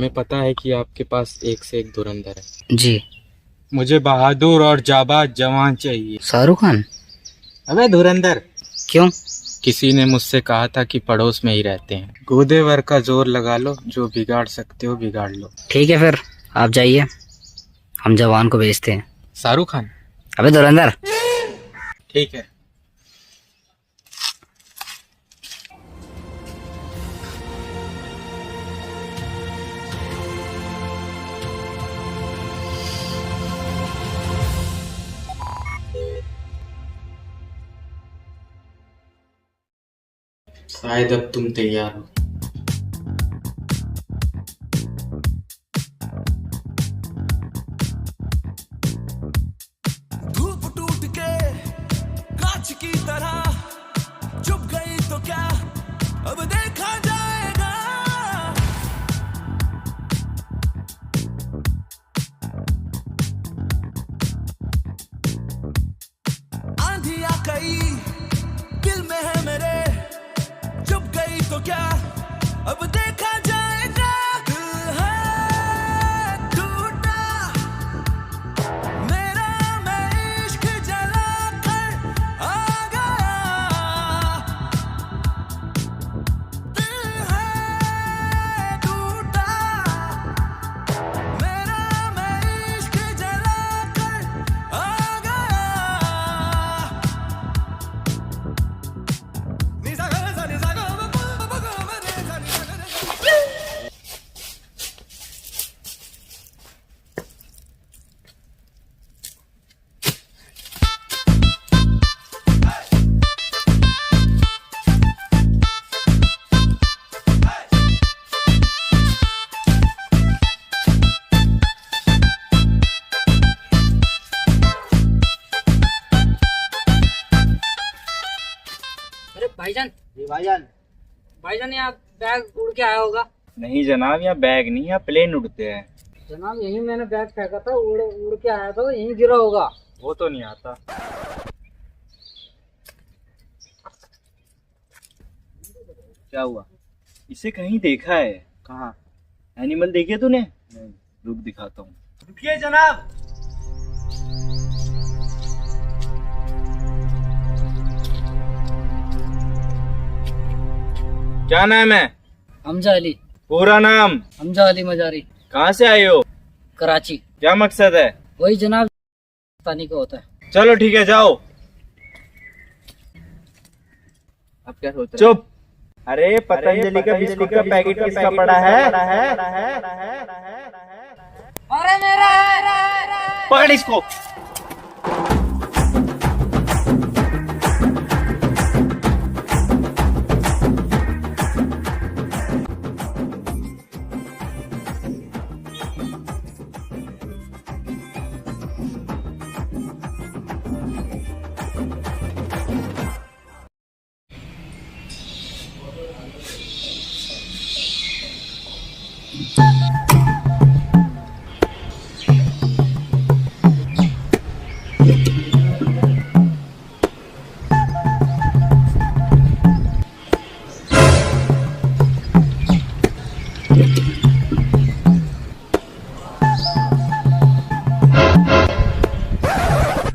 हमें पता है कि आपके पास एक से एक धुरंधर है। जी। मुझे बहादुर और जाबाज जवान चाहिए। शाहरुख खान। अबे धुरंधर, क्यों? किसी ने मुझसे कहा था कि पड़ोस में ही रहते हैं। गूदे भर का जोर लगा लो, जो बिगाड़ सकते हो बिगाड़ लो। ठीक है फिर आप जाइए, हम जवान को भेजते हैं। शाहरुख खान। अबे धुरंधर। ठीक है। शायद अब तुम तैयार हो। धूप टूट के कांच की तरह चुप गई तो क्या, अब देखा जाएगा। आंधियां कई दिल में है मेरे, चुप गई तो क्या, अब देखा जाएगा। दिल है टूटा मेरा, मैं इश्क जला कर आ गया। दिल है टूटा मेरा, मैं इश्क जला कर आ गया। निजा गा सा निजा गा मा पा गा मा रे सा निजा गा रे। अरे भाईजान। जी भाईजान। भाईजान यहाँ बैग उड़ के आया होगा। नहीं जनाब, यहाँ बैग नहीं, यहाँ प्लेन उड़ते हैं। जनाब यही मैंने बैग फेंका था, उड़ उड़ के आया था, यहीं गिरा होगा। वो तो नहीं आता। क्या हुआ? इसे कहीं देखा है। कहाँ? एनिमल देखे तूने? नहीं। रुक दिखाता हूँ। रुकिए जनाब। क्या नाम है? हमजा अली। पूरा नाम? हमजा अली मजारी। कहाँ से आए हो? कराची। क्या मकसद है? वही जनाब पानी का होता है। चलो ठीक है, जाओ। अब क्या सोच रहे चुप। अरे पतंजलि का बिस्कुट का पैकेट किसका पड़ा है? अरे मेरा है। पकड़ इसको।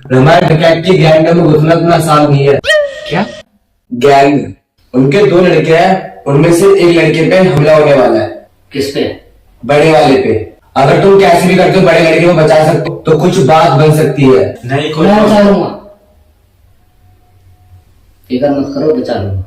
हमारे डकैती गैंग में घुसना इतना आसान नहीं है। क्या? गैंग, उनके 2 लड़के हैं, उनमें से एक लड़के पे हमला होने वाला है। किस पे? बड़े वाले पे। अगर तुम कैसे भी करते हो बड़े लड़के को बचा सकते हो तो कुछ बात बन सकती है। नहीं मैं बचा लूंगा, फिक्र मत करो, बचा लूंगा।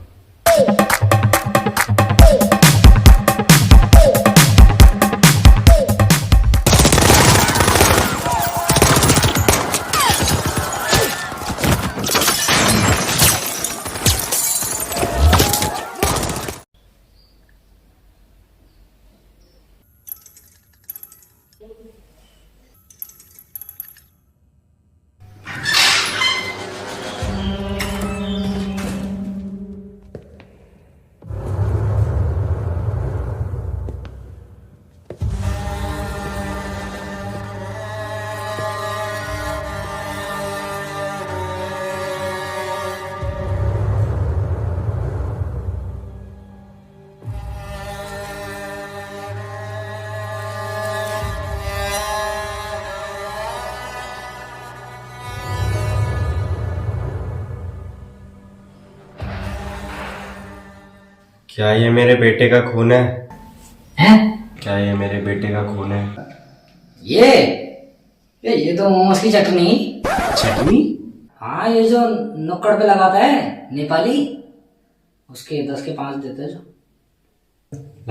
क्या ये मेरे बेटे का खून है? हैं? क्या ये मेरे बेटे का खून है? ये तो मोमोज की चटनी। चटनी? हाँ, ये जो नुक्कड़ पे लगाता है नेपाली, उसके 10 के 5 देते हैं जो।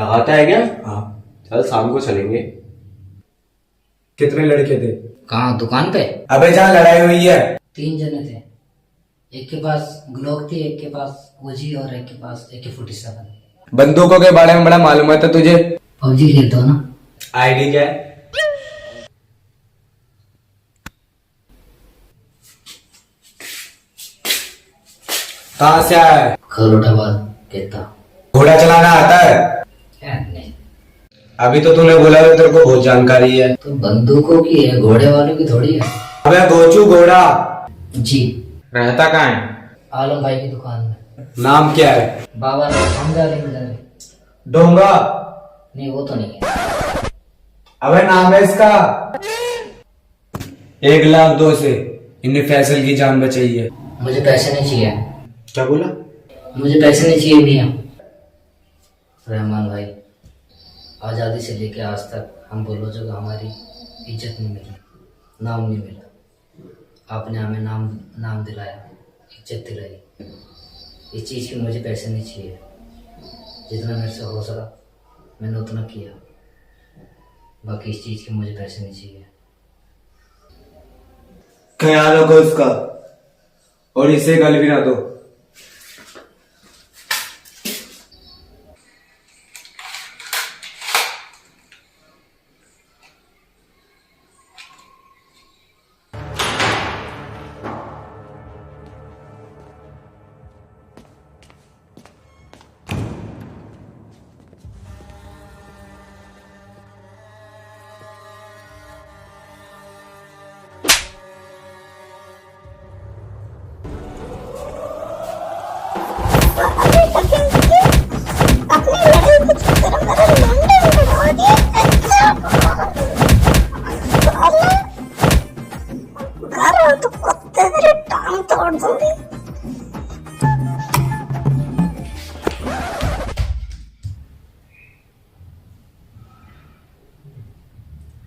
लगाता है क्या? हाँ। चल शाम को चलेंगे। कितने लड़के थे? कहाँ, दुकान पे? अबे जहाँ लड़ाई हुई है 3 जने थे। एक के पास ग्लोक थी, एक के पास ओजी और एक के पास AK-47। बंदूकों के बारे में बड़ा मालूम है तो तुझे? PUBG खेलता हो ना? आईडी क्या है? कहाँ से आया है? खरोटाबाद कहता। घोड़ा चलाना आता है? नहीं। अभी तो तूने बोला था तेरे को बहुत जानकारी है। तो बंदूकों की है, घोड़े वालों की थोड़ी है। अबे गोचू घोड़ा। जी। रहता कहाँ है? आलम भाई की दुकान में। नाम क्या है? बाबा हम जा रहे। डोंगा? नहीं, वो तो नहीं है। अबे नाम है इसका। 1,02,000 से इन्हें फैसल की जान बचाई है। मुझे पैसे नहीं चाहिए। क्या बोला? मुझे पैसे नहीं चाहिए मियां। रहमान भाई, आज़ादी से लेके आज तक हम बोलोजों को हमारी इज्जत नहीं मिली, नाम नहीं मिला। आपने हमें नाम दिलाया, इज्जत दिलाई। इस चीज़ की मुझे पैसे नहीं चाहिए। जितना मेरे से हो सका मैंने उतना किया। बाकी इस चीज़ के मुझे पैसे नहीं चाहिए। ख्याल रखो इसका और इसे गल भी ना दो।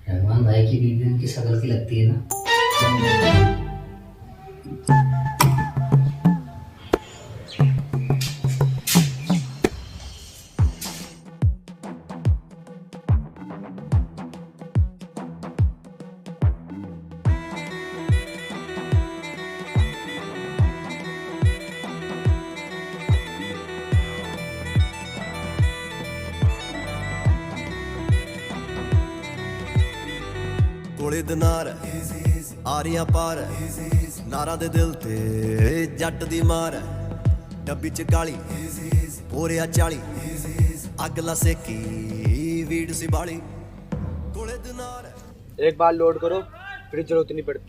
रहमान भाई की बीवी उनकी शक्ल की लगती है ना? ਕੋਲੇ ਦਿਨਾਰ ਆਰੀਆਂ ਪਾਰ ਨਾਰਾਂ ਦੇ ਦਿਲ ਤੇ ਜੱਟ ਦੀ ਮਾਰ ਡੱਬੀ ਚ ਗਾਲੀ ਪੋਰਿਆ 40 ਅਗਲਾ ਸੇਕੀ ਵੀੜ ਸੀ ਬਾਲੀ ਕੋਲੇ ਦਿਨਾਰ। एक बार लोड करो फिर जरूरत नहीं पड़ती।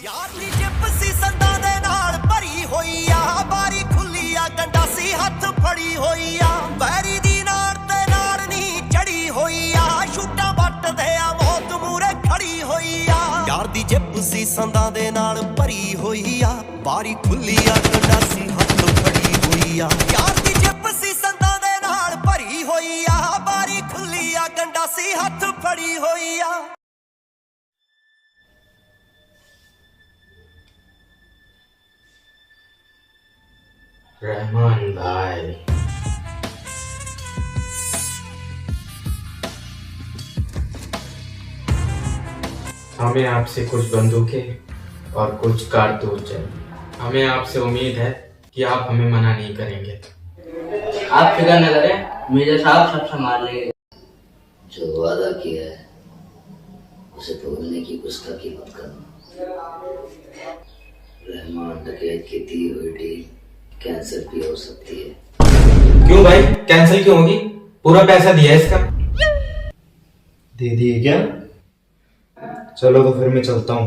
ਯਾਰ ਦੀ ਜਿੱਪ ਸੀ ਸੰਦਾਂ ਦੇ ਨਾਲ ਭਰੀ ਹੋਈ ਆ, ਬਾਰੀ ਖੁੱਲੀ ਆ, ਗੰਡਾਸੀ ਹੱਥ ਫੜੀ ਹੋਈ ਆ, ਬੈਰੀ ਦੀ ਨਾੜ ਤੇ ਨਾੜ ਨਹੀਂ ਚੜੀ ਹੋਈ ਆ, ਛੁੱਟਾਂ ਵੱਟਦੇ ਆ ਮੌਤ ਮੂਰੇ ਖੜੀ ਹੋਈ ਆ। ਯਾਰ ਦੀ ਜਿੱਪ ਸੀ ਸੰਦਾਂ ਦੇ ਨਾਲ ਭਰੀ ਹੋਈ ਆ, ਬਾਰੀ ਖੁੱਲੀ ਆ, ਗੰਡਾਸੀ ਹੱਥ ਫੜੀ ਹੋਈ ਆ। ਯਾਰ ਦੀ ਜਿੱਪ ਸੀ ਸੰਦਾਂ ਦੇ ਨਾਲ ਭਰੀ ਹੋਈ ਆ, ਬਾਰੀ ਖੁੱਲੀ ਆ, ਗੰਡਾਸੀ ਹੱਥ ਫੜੀ ਹੋਈ ਆ। रहमान भाई, हमें आपसे कुछ बंदूकें और कुछ कारतूस चाहिए। हमें आपसे उम्मीद है कि आप हमें मना नहीं करेंगे। आप फिक्र न करें, मेजर साहब सब संभाल लेंगे। जो वादा किया है उसे भूलने की गुस्ताखी मत करना। रहमान डकैत की दी हुई डील कैंसिल भी हो सकती है। क्यों भाई, कैंसिल क्यों होगी? पूरा पैसा दिया है इसका। दे दिए क्या? चलो तो फिर मैं चलता हूँ।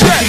check.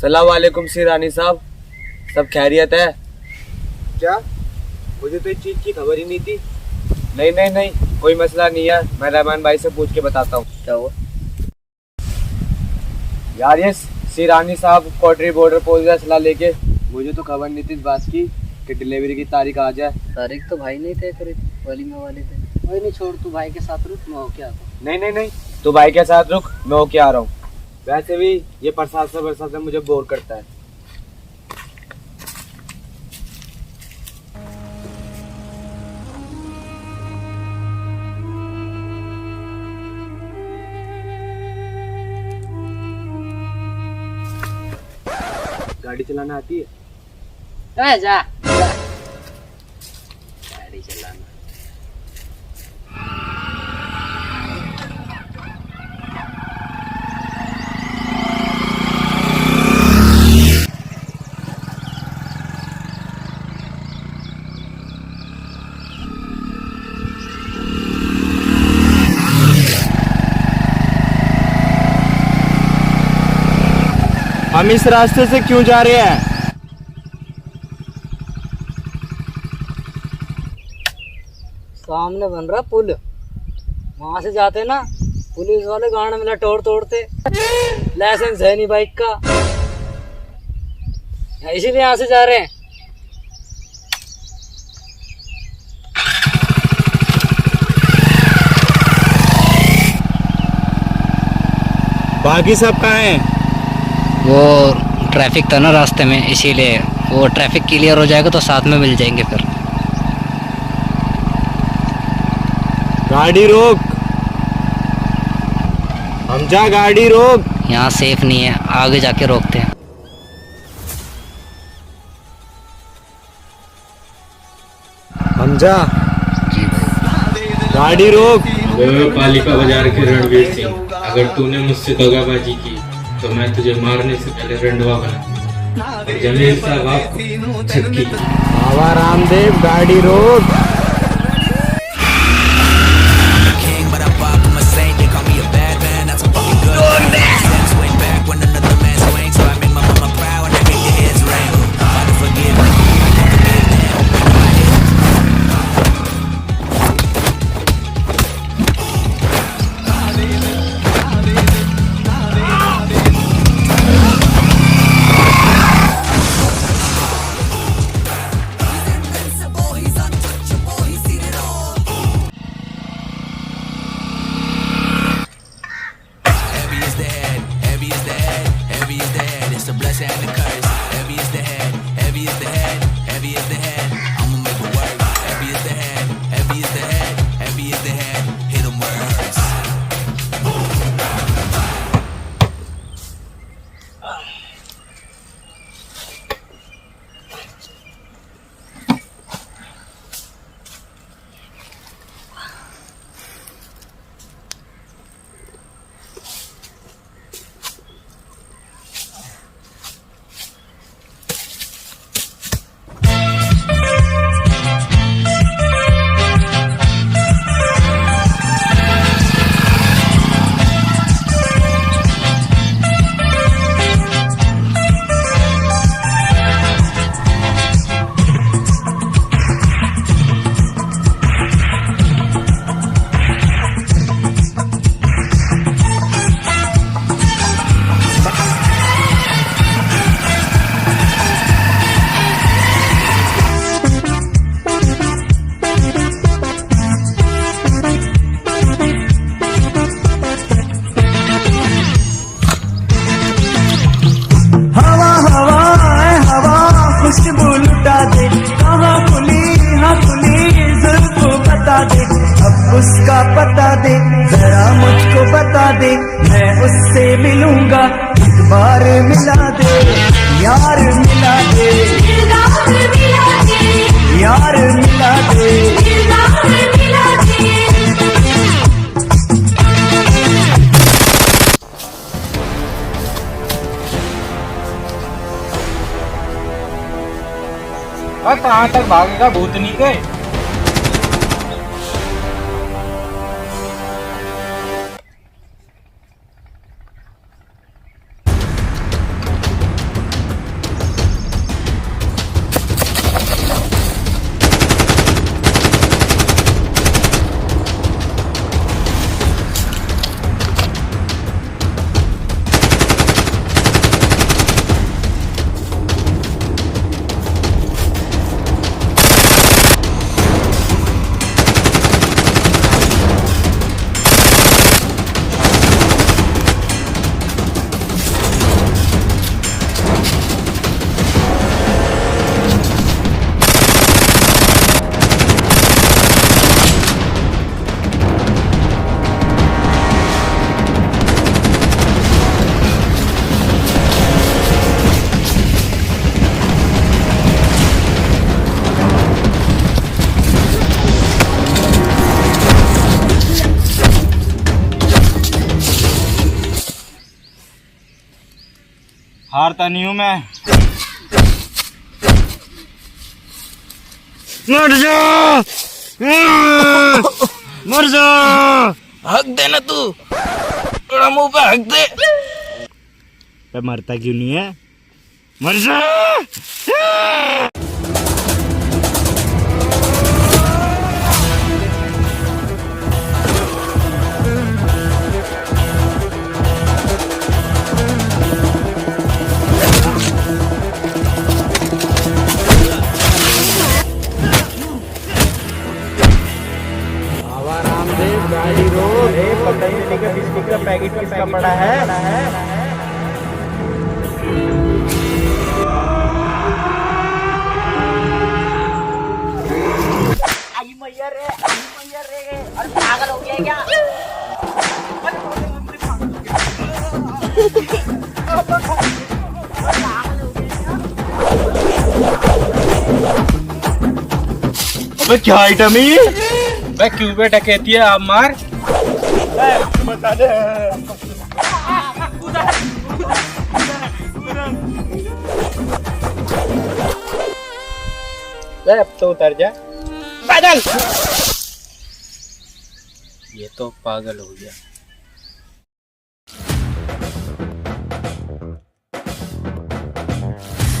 सलाम वालेकुम सी रानी साहब, सब खैरियत है? क्या मुझे तो इस चीज की खबर ही नहीं थी। नहीं नहीं नहीं, कोई मसला नहीं है, मैं रहमान भाई से पूछ के बताता हूँ। क्या हुआ यार? ये सी रानी साहब क्वार्टरी बॉर्डर पोस्ट का असला लेके, मुझे तो खबर नहीं थी इस बात की कि डिलीवरी की तारीख आ जाए। तारीख तो भाई नहीं तय करी थी, वलीमे वाले थे। कोई नहीं, छोड़, तू भाई के साथ रुक, मैं होके आता हूँ। नहीं नहीं नहीं, तू भाई के साथ रुक, मैं होके आ रहा हूँ। वैसे भी ये प्रसाद से मुझे बोर करता है। गाड़ी चलाना आती है? जा गाड़ी चलाना हम इस रास्ते से क्यों जा रहे हैं? सामने बन रहा पुल, वहां से जाते ना, पुलिस वाले गाड़ी मिला तोड़ते, लाइसेंस है नहीं बाइक का, इसीलिए यहाँ से जा रहे हैं। बाकी सब कहाँ हैं? वो ट्रैफिक था ना रास्ते में, इसीलिए वो ट्रैफिक क्लियर हो जाएगा तो साथ में मिल जाएंगे फिर। गाड़ी रोक, हमजा गाड़ी रोक। यहाँ सेफ नहीं है, आगे जाके रोकते हैं। हमजा जी भाई। गाड़ी रोक। पालिका बाजार के रणवीर सिंह, अगर तूने मुझसे दगाबाजी की तो मैं तुझे मारने से पहले रंडवा बना। जमील साहब आपको छक्की। बाबा रामदेव गाड़ी रोक। उसका पता दे, जरा मुझको बता दे, मैं उससे मिलूंगा, एक बार मिला दे, यार मिला दे, यार मिला दे। कहाँ तक भागेगा भूतनी के? हारता नहीं हूं मैं। मर जा, मर जा, हक दे ना तू, थोड़ा मुंह पे हक दे। पे मरता क्यों नहीं है? मर जा। पतंजलि का बिस्किट का पैकेट किसका पड़ा है? अरे पागल हो गया क्या? अबे क्या आइटम है? मैं क्यों पे डकैती है? आप मार बता दे। अब तो उतर जा पैदल। ये तो पागल हो गया।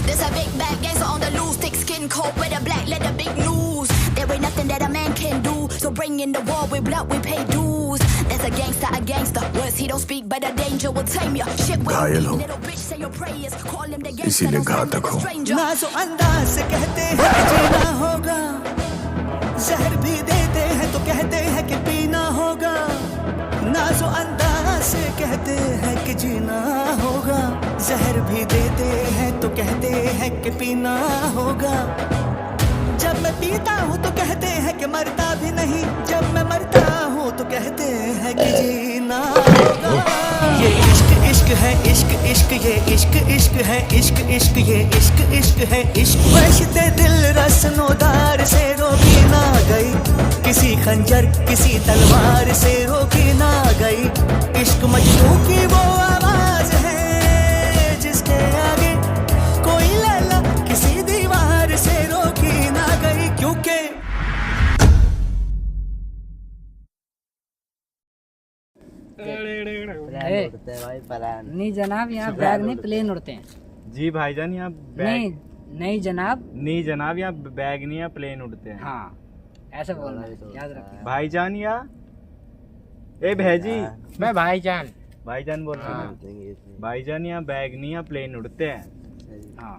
There's a big bad gangster on the loose, thick skin coat with a black leather, big news. There ain't nothing that a man can do, so bring in the war with blood, we pay dues. There's a gangster, words he don't speak, but the danger will tame ya. Shit with me, little bitch say your prayers, call him the gangster, don't call him a stranger. नाज़ो अंदाज से कहते हैं कि जीना होगा, जहर भी देते हैं तो कहते हैं कि पीना होगा। नाज़ो अंदाज से कहते हैं कि जीना होगा, जहर भी देते हैं तो कहते हैं कि पीना होगा। जब मैं पीता हूँ तो कहते हैं कि मरता भी नहीं, जब मैं मरता हूँ तो कहते हैं कि जीना होगा। ये इश्क इश्क है, इश्क इश्क, ये इश्क इश्क है, इश्क इश्क, ये इश्क इश्क है, इश्क। बशते दिल रस्नोदार से रोकी ना गई, किसी खंजर किसी तलवार से रोकी ना गई। इश्क मजनू की वो आवाज है जिसके आगे कोई लैला किसी दीवार से रोकी ना गई, क्योंकि नहीं जनाब, यहाँ बैग नहीं प्लेन उड़ते हैं। जी भाईजान, यहाँ नहीं नहीं जनाब, नहीं जनाब, यहाँ बैग नहीं है, प्लेन उड़ते हैं। हाँ ऐसा बोलना है, याद रखिए भाईजान। या ए भैजी, मैं भाईजान भाईजान बोल रहा हूँ। भाईजान, यहाँ बैग नहीं है, प्लेन उड़ते हैं। हाँ।